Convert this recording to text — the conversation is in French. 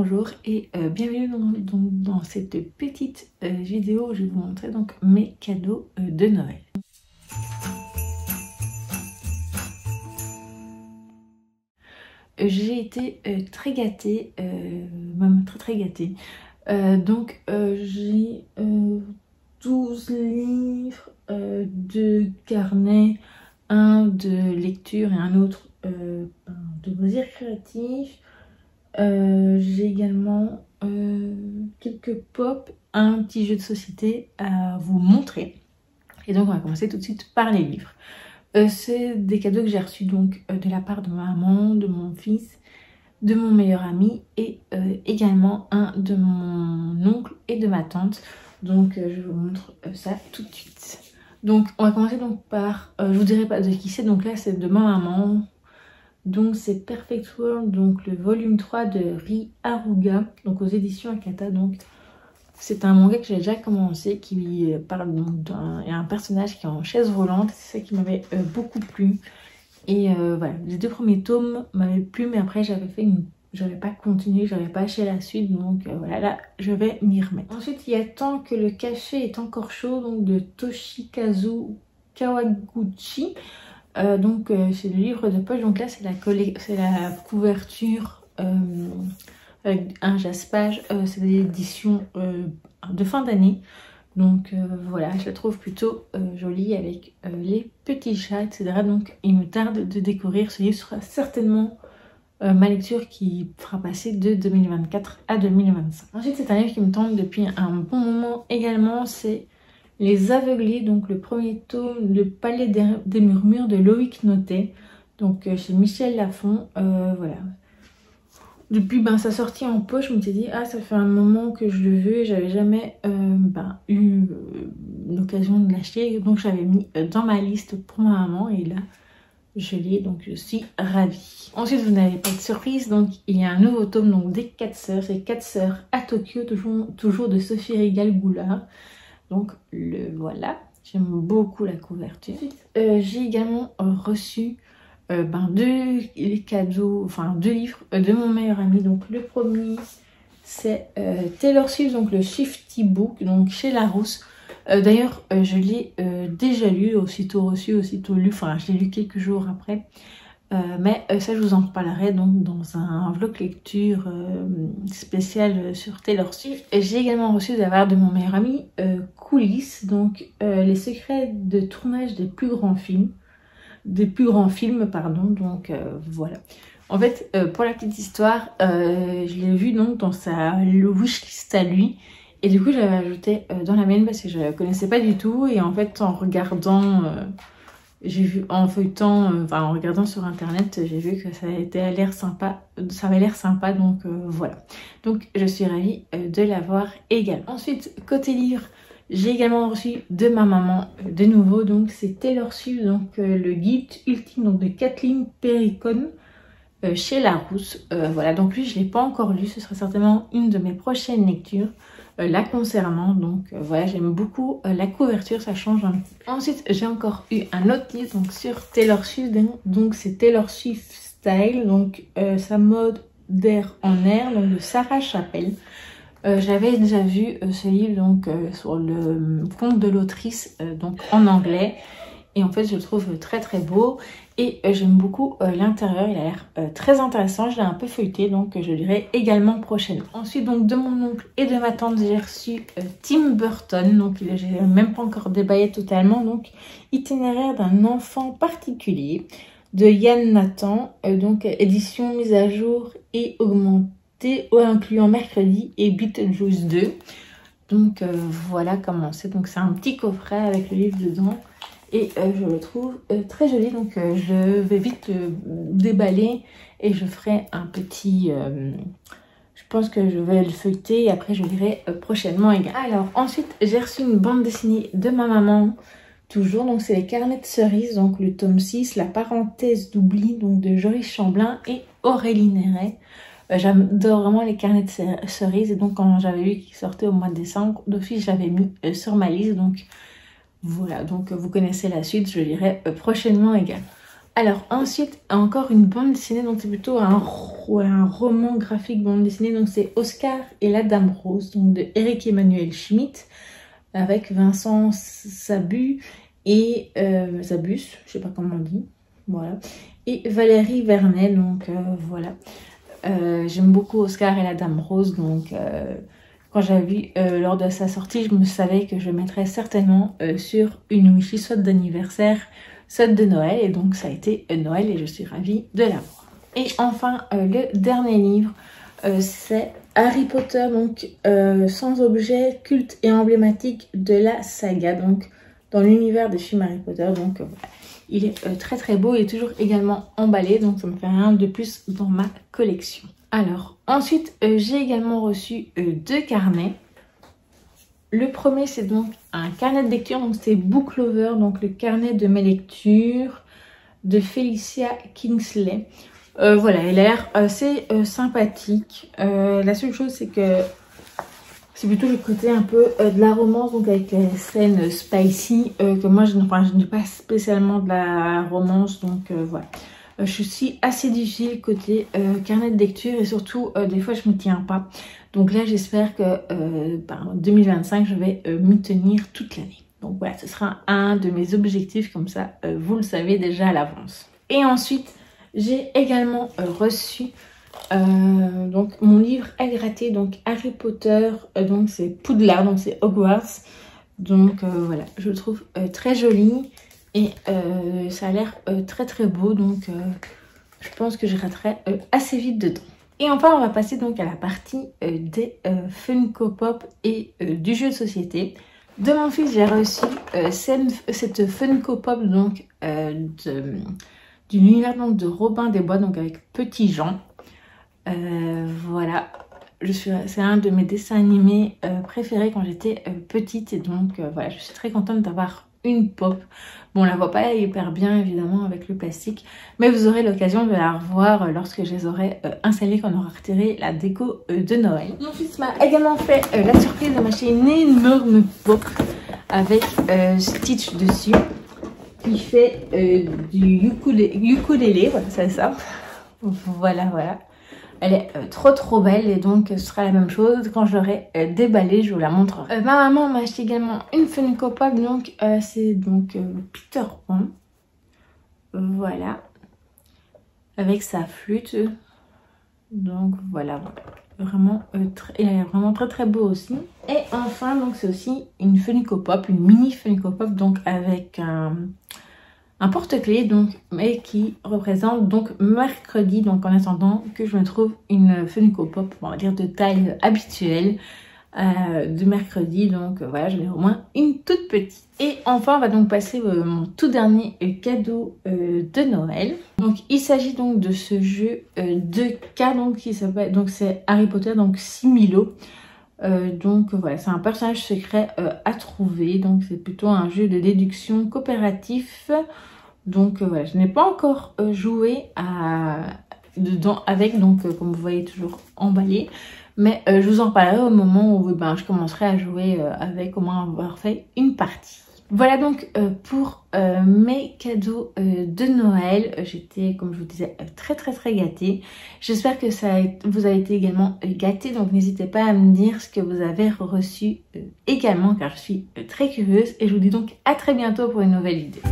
bonjour et bienvenue dans cette petite vidéo où je vais vous montrer donc mes cadeaux de Noël. J'ai été très gâtée, même très gâtée. J'ai 12 livres de carnet, un de lecture et un autre de loisirs créatifs. J'ai également quelques pops, un petit jeu de société à vous montrer. Et donc on va commencer tout de suite par les livres. C'est des cadeaux que j'ai reçus donc de la part de ma maman, de mon fils, de mon meilleur ami et également un de mon oncle et de ma tante. Donc je vous montre ça tout de suite. Donc on va commencer donc par, je vous dirai pas de qui c'est, donc là c'est de ma maman. Donc c'est Perfect World, donc le volume 3 de Ri Haruga, donc aux éditions Akata. Donc c'est un manga que j'ai déjà commencé, qui parle d'un personnage qui est en chaise volante. C'est ça qui m'avait beaucoup plu. Et voilà, les deux premiers tomes m'avaient plu, mais après j'avais pas continué, j'avais pas acheté la suite. Donc voilà, là je vais m'y remettre. Ensuite il y a Tant que le café est encore chaud, donc de Toshikazu Kawaguchi. C'est le livre de poche, donc là c'est la couverture avec un jaspage, c'est des éditions de fin d'année. Donc voilà, je la trouve plutôt jolie avec les petits chats, etc. Donc il me tarde de découvrir. Ce livre sera certainement ma lecture qui fera passer de 2024 à 2025. Ensuite c'est un livre qui me tente depuis un bon moment également, c'est Les Aveuglés, donc le premier tome, Le Palais des Murmures de Loïc Notet, donc chez Michel Lafon. Voilà. Depuis sa sortie en poche, je me suis dit, ah ça fait un moment que je le veux, j'avais jamais eu l'occasion de l'acheter, donc j'avais mis dans ma liste pour ma maman et là je l'ai, donc je suis ravie. Ensuite vous n'avez pas de surprise, donc il y a un nouveau tome donc des 4 sœurs, c'est 4 sœurs à Tokyo, toujours de Sophie Régal-Goulard. Donc le voilà, j'aime beaucoup la couverture. J'ai également reçu deux cadeaux, enfin 2 livres de mon meilleur ami. Donc le premier c'est Taylor Swift, donc le Shifty Book, donc chez Larousse. D'ailleurs je l'ai déjà lu, aussitôt reçu, aussitôt lu, enfin je l'ai lu quelques jours après. Mais ça je vous en reparlerai donc dans un vlog lecture spécial sur Taylor Swift. J'ai également reçu de la part de mon meilleur ami Coulisses, donc les secrets de tournage des plus grands films, pardon. Donc voilà. En fait pour la petite histoire, je l'ai vu donc dans le wishlist à lui. Et du coup j'avais ajouté dans la mienne parce que je ne la connaissais pas du tout. Et en fait en regardant... j'ai vu en feuilletant, en regardant sur internet, j'ai vu que ça avait l'air sympa, donc voilà. Donc je suis ravie de l'avoir également. Ensuite, côté livre, j'ai également reçu de ma maman de nouveau, donc c'est Taylor Swift, donc le guide ultime donc, de Kathleen Perricone chez Larousse. Voilà, donc lui je ne l'ai pas encore lu, ce sera certainement une de mes prochaines lectures. La concernant, donc voilà, j'aime beaucoup la couverture, ça change un peu. Ensuite j'ai encore eu un autre livre donc sur Taylor Swift, donc c'est Taylor Swift Style, donc sa mode d'air en air, donc de Sarah Chapelle. J'avais déjà vu ce livre donc sur le compte de l'autrice donc en anglais. Et en fait je le trouve très très beau et j'aime beaucoup l'intérieur, il a l'air très intéressant, je l'ai un peu feuilleté donc je le lirai également prochainement. Ensuite donc de mon oncle et de ma tante j'ai reçu Tim Burton, donc j'ai même pas encore débaillé totalement, donc Itinéraire d'un enfant particulier de Yann Nathan, donc édition mise à jour et augmentée incluant Mercredi et Beetlejuice 2. Donc voilà comment c'est, donc c'est un petit coffret avec le livre dedans. Et je le trouve très joli, donc je vais vite le déballer et je ferai un petit... je pense que je vais le feuilleter et après je le lirai prochainement également. Alors ensuite j'ai reçu une bande dessinée de ma maman, toujours, donc c'est Les Carnets de Cerises, donc le tome 6, La parenthèse d'oubli, donc de Joris Chamblin et Aurélie Néret. J'adore vraiment les carnets de cerises et donc quand j'avais vu qu'ils sortaient au mois de décembre, d'office j'avais mis sur ma liste, donc... Voilà, donc vous connaissez la suite, je lirai prochainement également. Alors ensuite, encore une bande dessinée, donc c'est plutôt un roman graphique bande dessinée, donc c'est Oscar et la Dame Rose, donc de Eric Emmanuel Schmitt, avec Vincent Zabus et Zabus, je sais pas comment on dit, voilà, et Valérie Vernet, donc voilà. J'aime beaucoup Oscar et la Dame Rose, donc quand j'avais vu lors de sa sortie, je me savais que je mettrais certainement sur une wishlist soit d'anniversaire, soit de Noël, et donc ça a été Noël et je suis ravie de l'avoir. Et enfin, le dernier livre, c'est Harry Potter, donc sans objet culte et emblématique de la saga, donc dans l'univers des films Harry Potter, donc voilà. Il est très très beau, il est toujours également emballé, donc ça me fait rien de plus dans ma collection. Alors, ensuite, j'ai également reçu 2 carnets. Le premier, c'est donc un carnet de lecture, donc c'est Book Lover, donc le carnet de mes lectures de Felicia Kingsley. Voilà, elle a l'air assez sympathique. La seule chose, c'est que c'est plutôt le côté un peu de la romance, donc avec les scènes spicy, que moi je n'ai pas spécialement de la romance, donc voilà. Je suis assez difficile côté carnet de lecture et surtout des fois je ne m'y tiens pas. Donc là j'espère que en 2025 je vais m'y tenir toute l'année. Donc voilà, ce sera un de mes objectifs, comme ça vous le savez déjà à l'avance. Et ensuite j'ai également reçu donc mon livre à gratter, donc Harry Potter, donc c'est Poudlard, donc c'est Hogwarts. Donc voilà, je le trouve très joli. Et ça a l'air très très beau, donc je pense que je raterai assez vite dedans. Et enfin, on va passer donc à la partie des Funko Pop et du jeu de société. De mon fils, j'ai reçu cette Funko Pop donc de l'univers de Robin des Bois, donc avec Petit Jean. Voilà, c'est un de mes dessins animés préférés quand j'étais petite, et donc voilà, je suis très contente d'avoir une pop. Bon, on la voit pas hyper bien évidemment avec le plastique, mais vous aurez l'occasion de la revoir lorsque je les aurai installées, quand on aura retiré la déco de Noël. Mon fils m'a également fait la surprise de m'acheter une énorme pop avec Stitch dessus, qui fait du ukulélé, voilà, c'est ça. Voilà. Elle est trop belle, et donc ce sera la même chose quand je l'aurai déballée, je vous la montrerai. Ma maman m'a acheté également une Funko Pop, donc c'est donc Peter Pan. Voilà. Avec sa flûte. Donc voilà. Vraiment, il est vraiment très beau aussi. Et enfin, donc c'est aussi une Funko Pop, une mini Funko Pop, donc avec un porte-clés, donc, mais qui représente donc mercredi, donc en attendant que je me trouve une Funko Pop, on va dire de taille habituelle de mercredi, donc voilà, je vais au moins une toute petite. Et enfin, on va donc passer mon tout dernier cadeau de Noël. Donc il s'agit donc de ce jeu de cartes, donc qui s'appelle, donc c'est Harry Potter, donc Similo. Donc voilà, c'est un personnage secret à trouver, donc c'est plutôt un jeu de déduction coopératif. Donc voilà, je n'ai pas encore joué dedans avec, donc comme vous voyez, toujours emballé, mais je vous en parlerai au moment où je commencerai à jouer avec, au moins avoir fait une partie. Voilà donc pour mes cadeaux de Noël. J'étais, comme je vous disais, très gâtée. J'espère que ça vous a été également gâté. Donc n'hésitez pas à me dire ce que vous avez reçu également, car je suis très curieuse. Et je vous dis donc à très bientôt pour une nouvelle vidéo.